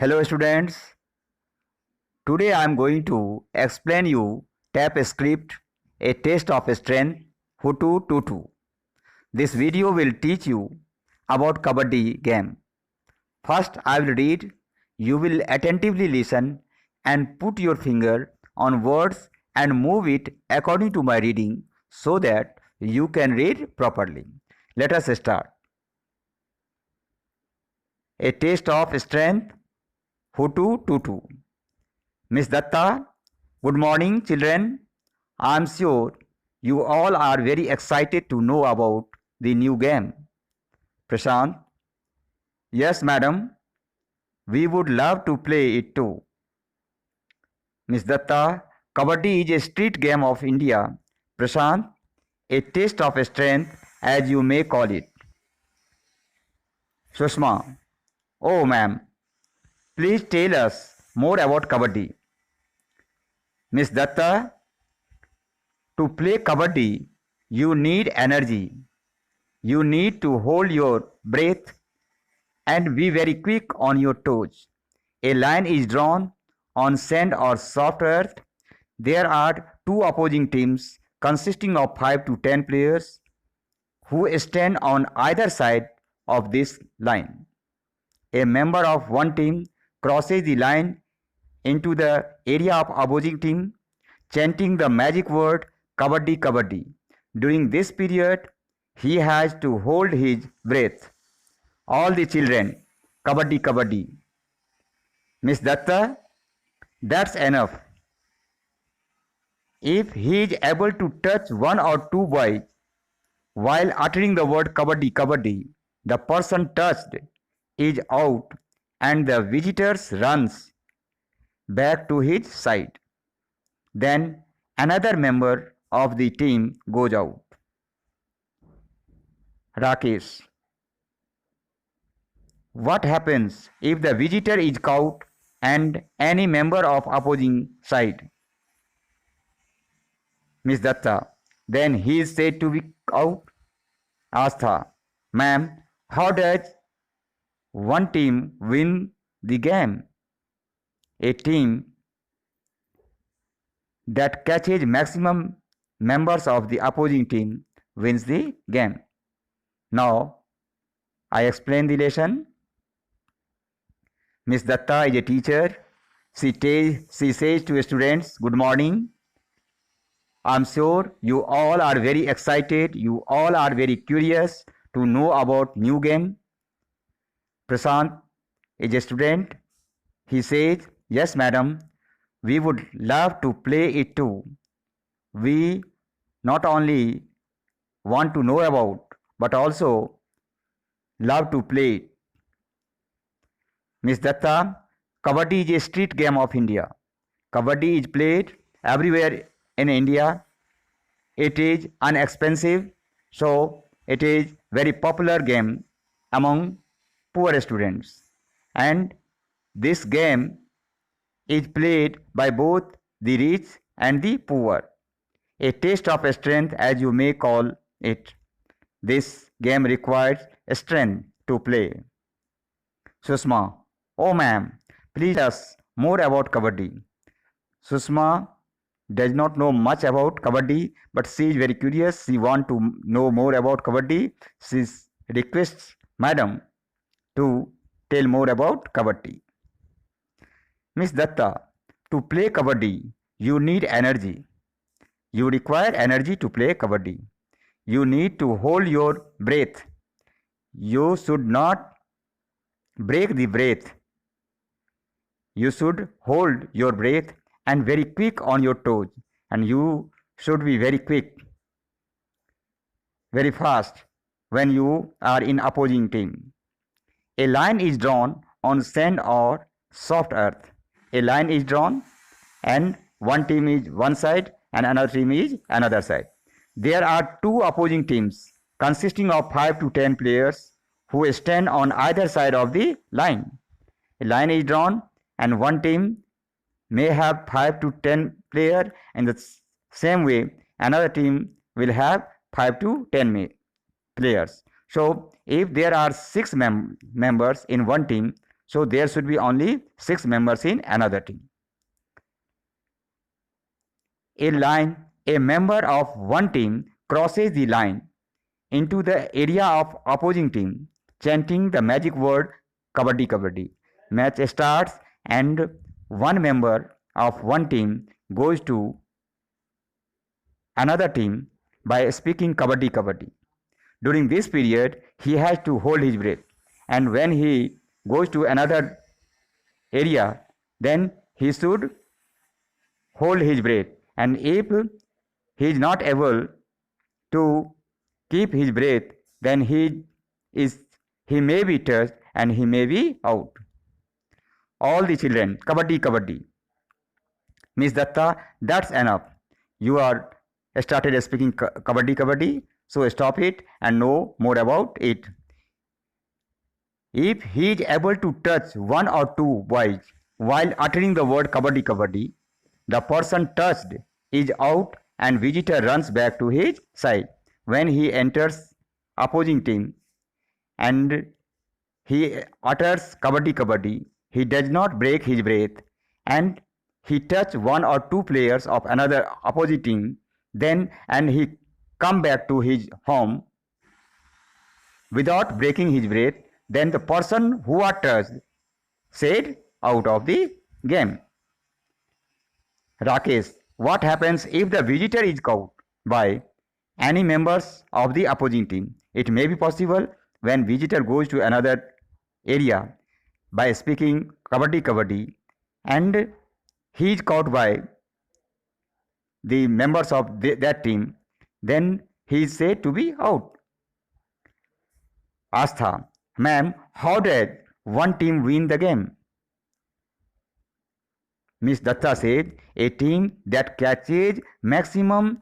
Hello students, today I am going to explain you tap script, a test of strength, Hutu Tutu. This video will teach you about Kabaddi game. First I will read, you will attentively listen and put your finger on words and move it according to my reading so that you can read properly. Let us start. A test of strength, Hutu Tutu. Miss Datta, good morning children. I am sure you all are very excited to know about the new game. Prashant, yes madam, we would love to play it too. Miss Datta, Kabaddi is a street game of India. Prashant, a test of strength as you may call it. Sushma, oh ma'am, please tell us more about Kabaddi. Miss Datta, to play Kabaddi, you need energy. You need to hold your breath and be very quick on your toes. A line is drawn on sand or soft earth. There are two opposing teams consisting of 5 to 10 players who stand on either side of this line. A member of one team crosses the line into the area of opposing team, chanting the magic word Kabaddi Kabaddi. During this period, he has to hold his breath. All the children, Kabaddi Kabaddi. Miss Datta, that's enough. If he is able to touch one or two boys while uttering the word Kabaddi Kabaddi, the person touched is out and the visitors runs back to his side. Then another member of the team goes out. Rakesh, what happens if the visitor is caught and any member of opposing side? Miss Datta, then he is said to be out. Astha, ma'am, how does one team win the game? A team that catches maximum members of the opposing team wins the game. Now, I explain the lesson. Miss Datta is a teacher. She says to students, good morning. I'm sure you all are very excited. You all are very curious to know about new game. Prashant is a student. He says, yes madam, we would love to play it too. We not only want to know about but also love to play it. Miss Datta, Kabaddi is a street game of India. Kabaddi is played everywhere in India. It is inexpensive, so it is very popular game among poor students. And this game is played by both the rich and the poor. A test of strength as you may call it. This game requires strength to play. Sushma, oh ma'am, please tell us more about Kabaddi. Sushma does not know much about Kabaddi, but she is very curious. She wants to know more about Kabaddi. She requests madam to tell more about Kabaddi. Miss Datta, to play Kabaddi, you need energy. You require energy to play Kabaddi. You need to hold your breath. You should not break the breath. You should hold your breath and very quick on your toes. And you should be very quick, very fast when you are in opposing team. A line is drawn on sand or soft earth. A line is drawn and one team is one side and another team is another side. There are two opposing teams consisting of 5 to 10 players who stand on either side of the line. A line is drawn and one team may have 5 to 10 players. In the same way, another team will have 5 to 10 players. So if there are 6 members in one team, So there should be only 6 members in another team. A member of one team crosses the line into the area of opposing team, chanting the magic word kabaddi kabaddi. Match starts and one member of one team goes to another team by speaking kabaddi kabaddi. During this period, he has to hold his breath, and when he goes to another area, then he should hold his breath, and if he is not able to keep his breath, then he may be touched and he may be out. All the children, kabaddi kabaddi. Miss Datta, that's enough. You are started speaking kabaddi kabaddi, so stop it and know more about it. If he is able to touch one or two boys while uttering the word kabaddi kabaddi, the person touched is out and visitor runs back to his side. When he enters opposing team and he utters kabaddi kabaddi, he does not break his breath and he touch one or two players of another opposite team, then and he come back to his home without breaking his breath, then the person who are touched said out of the game. Rakesh, what happens if the visitor is caught by any members of the opposing team? It may be possible when visitor goes to another area by speaking kabaddi kabaddi and he is caught by the members of that team, then he is said to be out. Astha, ma'am, how did one team win the game? Miss Datta said, a team that catches maximum